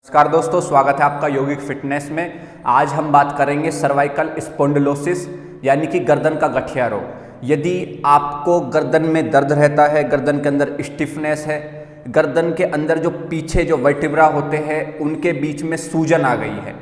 नमस्कार दोस्तों, स्वागत है आपका योगिक फिटनेस में। आज हम बात करेंगे सर्वाइकल स्पॉन्डिलोसिस यानी कि गर्दन का गठिया रोग। यदि आपको गर्दन में दर्द रहता है, गर्दन के अंदर स्टिफनेस है, गर्दन के अंदर जो पीछे जो वर्टिब्रा होते हैं उनके बीच में सूजन आ गई है,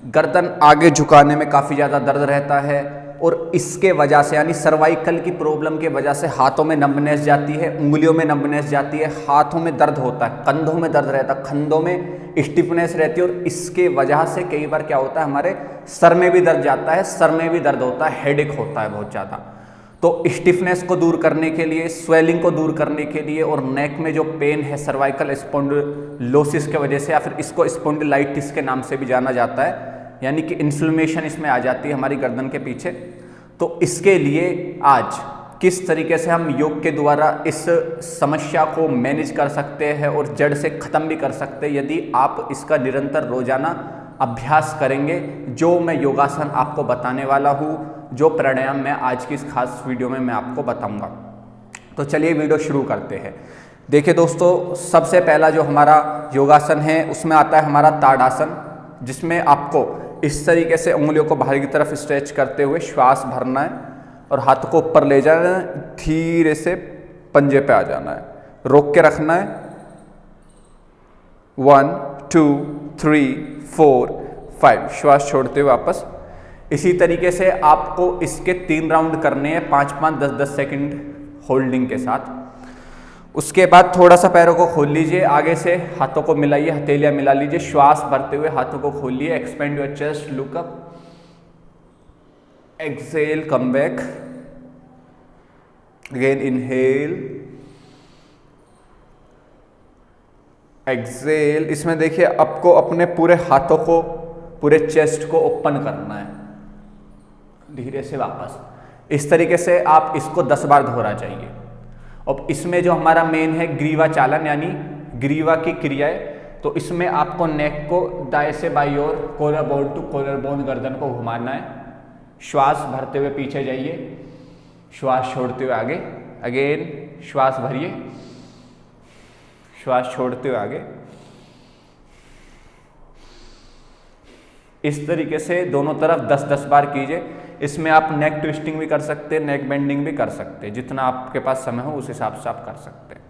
गर्दन आगे झुकाने में काफ़ी ज़्यादा दर्द रहता है और इसके वजह से यानी सर्वाइकल की प्रॉब्लम के वजह से हाथों में नंबनेस जाती है, उंगलियों में नंबनेस जाती है, हाथों में दर्द होता है, कंधों में दर्द रहता है, कंधों में स्टिफनेस रहती है और इसके वजह से कई बार क्या होता है, हमारे सर में भी दर्द जाता है, सर में भी दर्द होता है, हेडेक होता है बहुत ज़्यादा। तो स्टिफनेस को दूर करने के लिए, स्वेलिंग को दूर करने के लिए और नेक में जो पेन है सर्वाइकल स्पॉन्डिलोसिस के वजह से, या फिर इसको स्पॉन्डिलाइटिस के नाम से भी जाना जाता है, यानी कि इन्फ्लेमेशन इसमें आ जाती है हमारी गर्दन के पीछे। तो इसके लिए आज किस तरीके से हम योग के द्वारा इस समस्या को मैनेज कर सकते हैं और जड़ से ख़त्म भी कर सकते हैं, यदि आप इसका निरंतर रोजाना अभ्यास करेंगे, जो मैं योगासन आपको बताने वाला हूँ, जो प्राणायाम मैं आज की इस खास वीडियो में मैं आपको बताऊंगा। तो चलिए वीडियो शुरू करते हैं। देखिए दोस्तों, सबसे पहला जो हमारा योगासन है उसमें आता है हमारा ताड़ासन, जिसमें आपको इस तरीके से उंगलियों को बाहर की तरफ स्ट्रेच करते हुए श्वास भरना है और हाथ को ऊपर ले जाना है, धीरे से पंजे पे आ जाना है, रोक के रखना है। 1 2 3 4 5 श्वास छोड़ते हुए वापस। इसी तरीके से आपको इसके 3 राउंड करने हैं, 5-5 10-10 सेकंड होल्डिंग के साथ। उसके बाद थोड़ा सा पैरों को खोल लीजिए, आगे से हाथों को मिलाइए, हथेलियां मिला लीजिए, श्वास भरते हुए हाथों को खोलिए, expand your chest, look up, exhale, come back, again inhale, exhale. इसमें देखिए आपको अपने पूरे हाथों को, पूरे चेस्ट को ओपन करना है, धीरे से वापस। इस तरीके से आप इसको 10 बार दोहरा चाहिए। अब इसमें जो हमारा मेन है ग्रीवा चालन यानी ग्रीवा की क्रियाएं, तो इसमें आपको नेक को दाएं से बाईं ओर, collar bone to collar bone गर्दन को घुमाना है। श्वास भरते हुए पीछे जाइए, श्वास छोड़ते हुए आगे, अगेन श्वास भरिए, श्वास छोड़ते हुए आगे। इस तरीके से दोनों तरफ 10-10 बार कीजिए। इसमें आप नेक ट्विस्टिंग भी कर सकते हैं, नेक बेंडिंग भी कर सकते हैं, जितना आपके पास समय हो उस हिसाब से आप कर सकते हैं।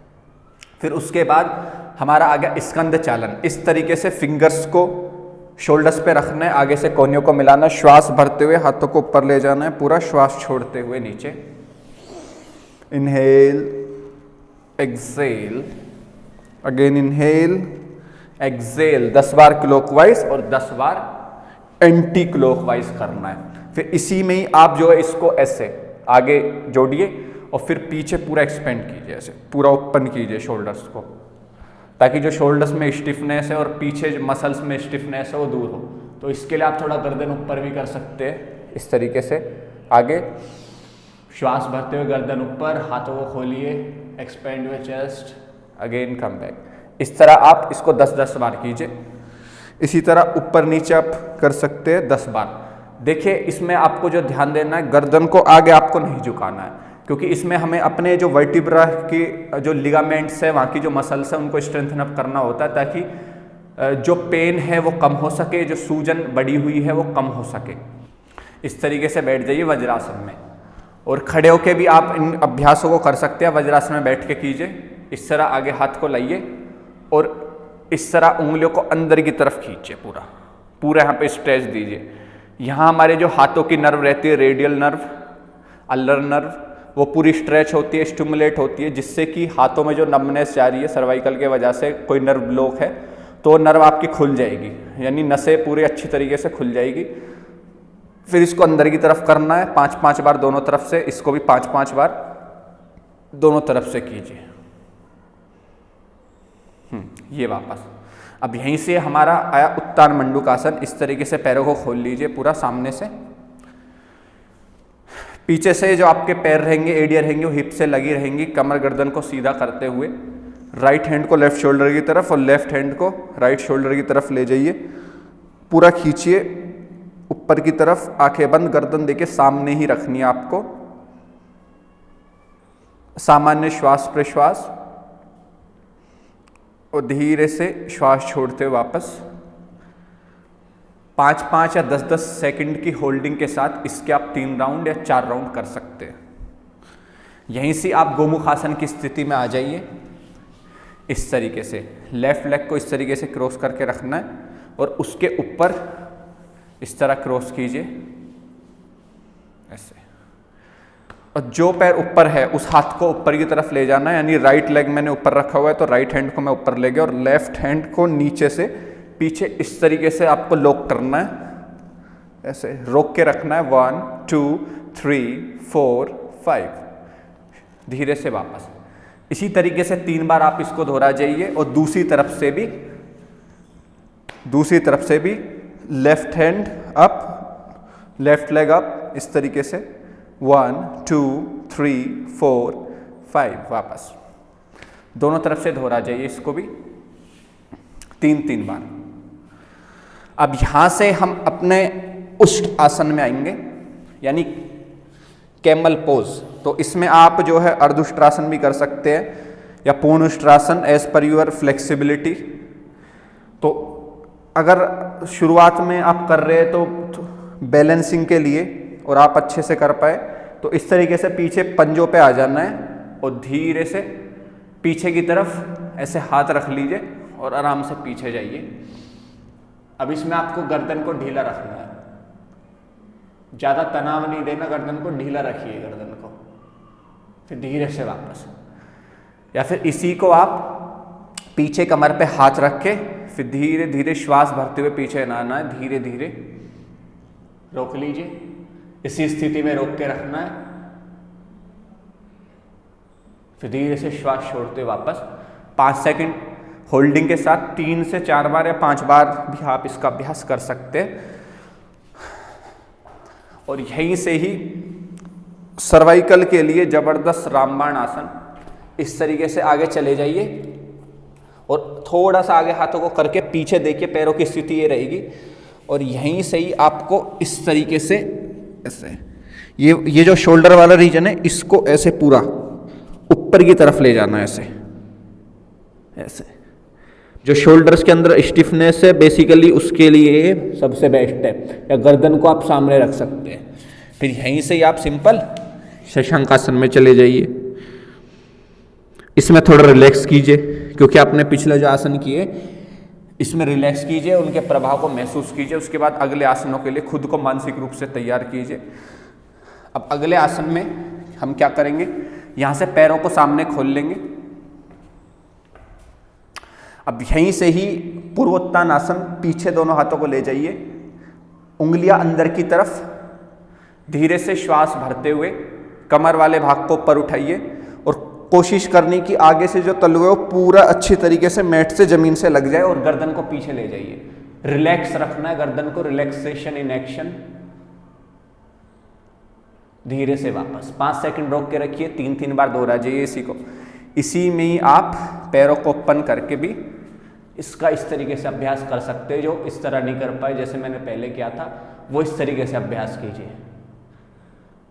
फिर उसके बाद हमारा आ गया स्कंद चालन। इस तरीके से फिंगर्स को शोल्डर्स पे रखना है, आगे से कोहनियों को मिलाना, श्वास भरते हुए हाथों को ऊपर ले जाना है, पूरा श्वास छोड़ते हुए नीचे। Inhale, exhale, again inhale, exhale. 10 बार क्लॉकवाइज और 10 बार एंटी क्लॉकवाइज करना है। फिर इसी में ही आप जो है इसको ऐसे आगे जोड़िए और फिर पीछे पूरा एक्सपेंड कीजिए, ऐसे पूरा ओपन कीजिए शोल्डर्स को, ताकि जो शोल्डर्स में स्टिफनेस है और पीछे जो मसल्स में स्टिफनेस है वो दूर हो। तो इसके लिए आप थोड़ा गर्दन ऊपर भी कर सकते हैं, इस तरीके से आगे श्वास भरते हुए गर्दन ऊपर, हाथों को खोलिए, expand your chest, again come back. इस तरह आप इसको 10-10 बार कीजिए। इसी तरह ऊपर नीचे आप कर सकते हैं 10 बार। देखिए इसमें आपको जो ध्यान देना है, गर्दन को आगे आपको नहीं झुकाना है, क्योंकि इसमें हमें अपने जो वर्टिब्रा की जो लिगामेंट्स है, वहाँ की जो मसल्स है, उनको स्ट्रेंथन अप करना होता है, ताकि जो पेन है वो कम हो सके, जो सूजन बढ़ी हुई है वो कम हो सके। इस तरीके से बैठ जाइए वज्रासन में, और खड़े होकर भी आप इन अभ्यासों को कर सकते हैं। वज्रासन में बैठ के कीजिए। इस तरह आगे हाथ को लाइए और इस तरह उंगलियों को अंदर की तरफ खींचिए, पूरा यहाँ पे स्ट्रेच दीजिए। यहाँ हमारे जो हाथों की नर्व रहती है, रेडियल नर्व, अल्लर नर्व, वो पूरी स्ट्रेच होती है, स्टिमुलेट होती है, जिससे कि हाथों में जो नंबनेस जा रही है सर्वाइकल के वजह से, कोई नर्व ब्लॉक है तो नर्व आपकी खुल जाएगी, यानी नसें पूरी अच्छी तरीके से खुल जाएगी। फिर इसको अंदर की तरफ करना है 5-5 बार दोनों तरफ से, इसको भी 5-5 बार दोनों तरफ से कीजिए। ये वापस। अब यहीं से हमारा आया उत्तान मंडूकासन। इस तरीके से पैरों को खोल लीजिए पूरा सामने से, पीछे से जो आपके पैर रहेंगे, एड़ियाँ रहेंगी, वो हिप से लगी रहेंगी, कमर गर्दन को सीधा करते हुए राइट हैंड को लेफ्ट शोल्डर की तरफ और लेफ्ट हैंड को राइट शोल्डर की तरफ ले जाइए, पूरा खींचिए ऊपर की तरफ, आंखें बंद, गर्दन देखिए सामने ही रखनी है आपको। सामान्य श्वास प्रश्वास और धीरे से श्वास छोड़ते हुए वापस 5-5 या 10-10 सेकंड की होल्डिंग के साथ इसके आप 3 राउंड या 4 राउंड कर सकते हैं। यहीं से आप गोमुखासन की स्थिति में आ जाइए। इस तरीके से लेफ्ट लेग को इस तरीके से क्रॉस करके रखना है और उसके ऊपर इस तरह क्रॉस कीजिए ऐसे, और जो पैर ऊपर है उस हाथ को ऊपर की तरफ ले जाना है, यानी राइट लेग मैंने ऊपर रखा हुआ है तो राइट हैंड को मैं ऊपर ले गया और लेफ्ट हैंड को नीचे से पीछे इस तरीके से आपको लॉक करना है, ऐसे रोक के रखना है। 1 2 3 4 5, धीरे से वापस। इसी तरीके से 3 बार आप इसको दोहरा जाइए और दूसरी तरफ से भी left hand up, left leg up, इस तरीके से 1 2 3 4 5, वापस। दोनों तरफ से दोहरा जाइए इसको भी 3-3 बार। अब यहां से हम अपने उष्ट आसन में आएंगे, यानी कैमल पोज। तो इसमें आप जो है अर्धउष्ट्रासन भी कर सकते हैं या पूर्ण Ushtrasana, as per your flexibility. तो अगर शुरुआत में आप कर रहे हैं तो बैलेंसिंग के लिए और आप अच्छे से कर पाए तो इस तरीके से पीछे पंजों पे आ जाना है और धीरे से पीछे की तरफ ऐसे हाथ रख लीजिए और आराम से पीछे जाइए। अब इसमें आपको गर्दन को ढीला रखना है, ज़्यादा तनाव नहीं देना, गर्दन को ढीला रखिए गर्दन को, फिर धीरे से वापस। या फिर इसी को आप पीछे कमर पे हाथ रख के फिर धीरे धीरे श्वास भरते हुए पीछे ना आना है, धीरे धीरे रोक लीजिए। इसी स्थिति में रोक के रखना है, फिर धीरे से श्वास छोड़ते हुए वापस। 5 सेकंड होल्डिंग के साथ 3 से 4 बार या 5 बार भी आप इसका अभ्यास कर सकते हैं। और यहीं से ही सर्वाइकल के लिए जबरदस्त रामबाण आसन, इस तरीके से आगे चले जाइए और थोड़ा सा आगे हाथों को करके पीछे देखिए, पैरों की स्थिति ये रहेगी। और यहीं से ही आपको इस तरीके से ऐसे ये जो शोल्डर वाला रीजन है इसको ऐसे पूरा ऊपर की तरफ ले जाना है, ऐसे जो शोल्डर्स के अंदर स्टिफनेस है बेसिकली उसके लिए सबसे बेस्ट है। या गर्दन को आप सामने रख सकते हैं। फिर यहीं से ही आप सिंपल शशांकासन में चले जाइए। इसमें थोड़ा रिलैक्स कीजिए, क्योंकि आपने पिछले जो आसन किए इसमें रिलैक्स कीजिए, उनके प्रभाव को महसूस कीजिए। उसके बाद अगले आसनों के लिए खुद को मानसिक रूप से तैयार कीजिए। अब अगले आसन में हम क्या करेंगे, यहाँ से पैरों को सामने खोल लेंगे। अब यहीं से ही पूर्वोत्तान आसन, पीछे दोनों हाथों को ले जाइए, उंगलियां अंदर की तरफ, धीरे से श्वास भरते हुए कमर वाले भाग को ऊपर उठाइए और कोशिश करनी कि आगे से जो तलुए वो पूरा अच्छी तरीके से मैट से जमीन से लग जाए और गर्दन को पीछे ले जाइए। रिलैक्स रखना है गर्दन को, रिलैक्सेशन इन एक्शन। धीरे से वापस 5 सेकंड रोक के रखिए, 3-3 बार दोहरा जाइए इसी को। इसी में ही आप पैरों को ओपन करके भी इसका इस तरीके से अभ्यास कर सकते हैं। जो इस तरह नहीं कर पाए जैसे मैंने पहले किया था, वो इस तरीके से अभ्यास कीजिए।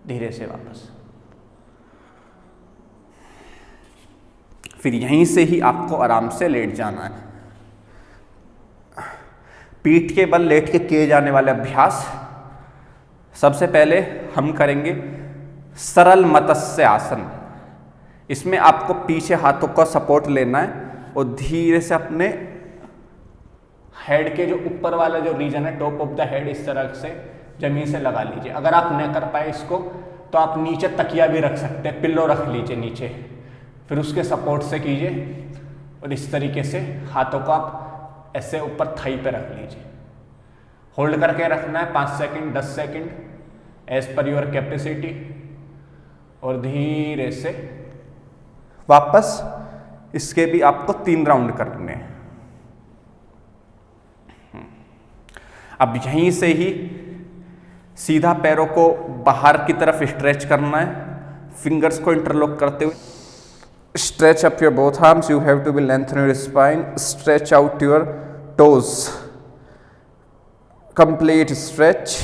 धीरे से वापस। फिर यहीं से ही आपको आराम से लेट जाना है। पीठ के बल लेट के किए जाने वाले अभ्यास, सबसे पहले हम करेंगे सरल मत्स्य आसन। इसमें आपको पीछे हाथों का सपोर्ट लेना है और धीरे से अपने हेड के जो ऊपर वाला जो रीजन है, टॉप ऑफ द हेड, इस तरह से जमीन से लगा लीजिए। अगर आप न कर पाए इसको तो आप नीचे तकिया भी रख सकते हैं, पिल्लो रख लीजिए नीचे, फिर उसके सपोर्ट से कीजिए और इस तरीके से हाथों को आप ऐसे ऊपर थाई पे रख लीजिए। होल्ड करके रखना है 5 second 10 second as per your capacity, और धीरे से वापस इसके भी आपको 3 राउंड करने हैं। अब यहीं से ही सीधा पैरों को बाहर की तरफ स्ट्रेच करना है, फिंगर्स को इंटरलॉक करते हुए। Stretch up your both arms, you have to be lengthen your spine, stretch out your toes, complete stretch.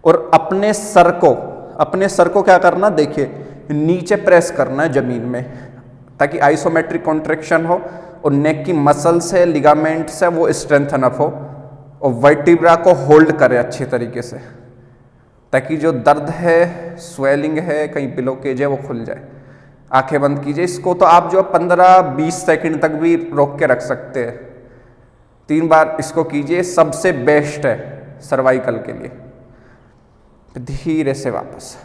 और अपने सर को क्या करना, देखिए नीचे प्रेस करना है जमीन में, ताकि आइसोमेट्रिक कॉन्ट्रैक्शन हो और नेक की मसल्स है, लिगामेंट्स है, वो स्ट्रेंथन अप हो। और वर्टिब्रा को होल्ड करें अच्छे तरीके से, ताकि जो दर्द है, स्वेलिंग है, कहीं ब्लॉकेज है, वो खुल जाए। आंखें बंद कीजिए। इसको तो आप जो 15-20 सेकंड तक भी रोक के रख सकते हैं। 3 बार इसको कीजिए, सबसे बेस्ट है सर्वाइकल के लिए। धीरे से वापस।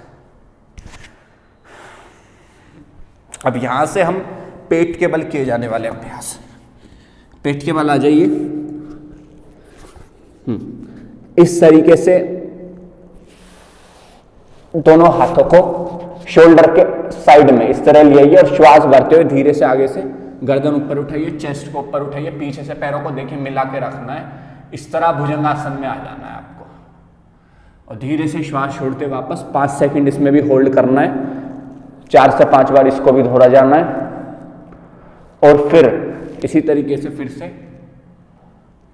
अब यहां से हम पेट के बल किए जाने वाले अभ्यास। पेट के बल आ जाइए। इस तरीके से दोनों हाथों को शोल्डर के साइड में इस तरह ले आइए और श्वास भरते हुए धीरे से आगे से गर्दन ऊपर उठाइए, चेस्ट को ऊपर उठाइए, पीछे से पैरों को देखिए मिला के रखना है। इस तरह भुजंगासन में आ जाना है आपको और धीरे से श्वास छोड़ते वापस 5 सेकंड इसमें भी होल्ड करना है। 4 से 5 बार इसको भी दोहरा जाना है और फिर इसी तरीके से फिर से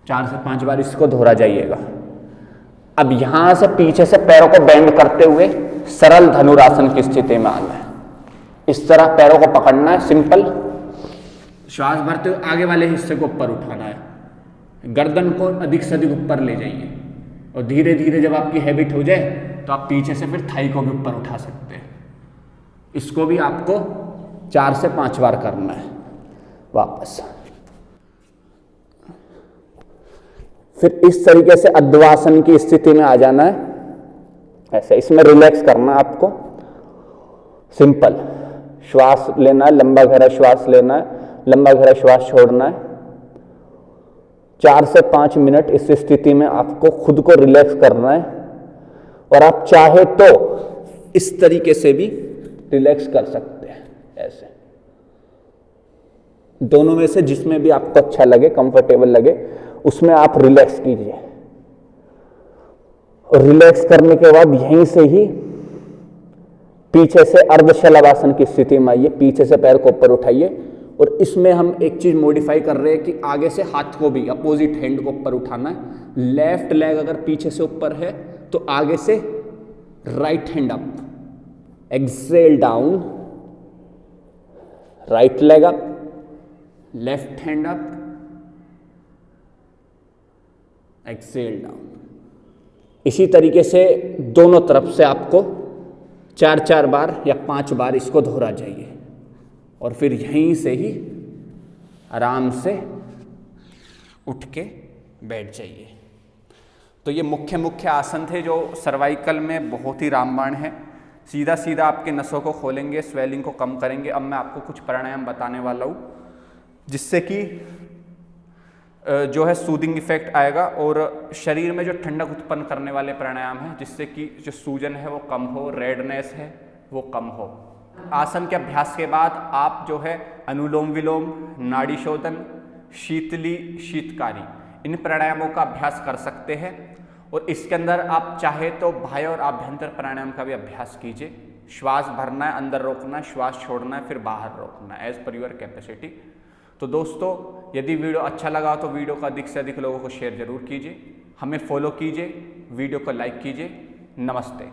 4 से 5 बार इसको दोहरा जाइएगा। अब यहां से पीछे से पैरों को बेंड करते हुए सरल धनुरासन की स्थिति में आना है। इस तरह पैरों को पकड़ना है, सिंपल। श्वास भरते हुए आगे वाले हिस्से को ऊपर उठाना है, गर्दन को अधिक से अधिक ऊपर ले जाइए और धीरे धीरे जब आपकी हैबिट हो जाए तो आप पीछे से फिर थाई को भी ऊपर उठा सकते हैं। इसको भी आपको 4 से 5 बार करना है। वापस फिर इस तरीके से अद्वासन की स्थिति में आ जाना है। ऐसे इसमें रिलैक्स करना है आपको, सिंपल। श्वास लेना है, लंबा गहरा श्वास लेना है, लंबा गहरा श्वास छोड़ना है। 4 से 5 मिनट इस स्थिति में आपको खुद को रिलैक्स करना है और आप चाहे तो इस तरीके से भी रिलैक्स कर सकते हैं। ऐसे दोनों में से जिसमें भी आपको अच्छा लगे, कंफर्टेबल लगे, उसमें आप रिलैक्स कीजिए। और रिलैक्स करने के बाद यहीं से ही पीछे से अर्धशलभासन की स्थिति में आइए। पीछे से पैर को ऊपर उठाइए और इसमें हम एक चीज मॉडिफाई कर रहे हैं कि आगे से हाथ को भी अपोजिट हैंड को ऊपर उठाना है। लेफ्ट लेग अगर पीछे से ऊपर है तो आगे से right hand up, exhale down, right leg up, left hand up, exhale down. इसी तरीके से दोनों तरफ से आपको 4-4 बार या 5 बार इसको दोहरा जाइए और फिर यहीं से ही आराम से उठ के बैठ जाइए। तो ये मुख्य आसन थे जो सर्वाइकल में बहुत ही रामबाण है। सीधा सीधा आपके नसों को खोलेंगे, स्वेलिंग को कम करेंगे। अब मैं आपको कुछ प्राणायाम बताने वाला हूँ जिससे कि जो है सूदिंग इफेक्ट आएगा और शरीर में जो ठंडक उत्पन्न करने वाले प्राणायाम हैं जिससे कि जो सूजन है वो कम हो, रेडनेस है वो कम हो। आसन के अभ्यास के बाद आप जो है अनुलोम विलोम, नाड़ी शोधन, शीतली, शीतकारी, इन प्राणायामों का अभ्यास कर सकते हैं। और इसके अंदर आप चाहे तो बाह्य और आभ्यंतर प्राणायाम का भी अभ्यास कीजिए। श्वास भरना है, अंदर रोकना है, श्वास छोड़ना है, फिर बाहर रोकना है, एज पर योर कैपेसिटी। तो दोस्तों, यदि वीडियो अच्छा लगा तो वीडियो को अधिक से अधिक लोगों को शेयर जरूर कीजिए, हमें फॉलो कीजिए, वीडियो को लाइक कीजिए। नमस्ते।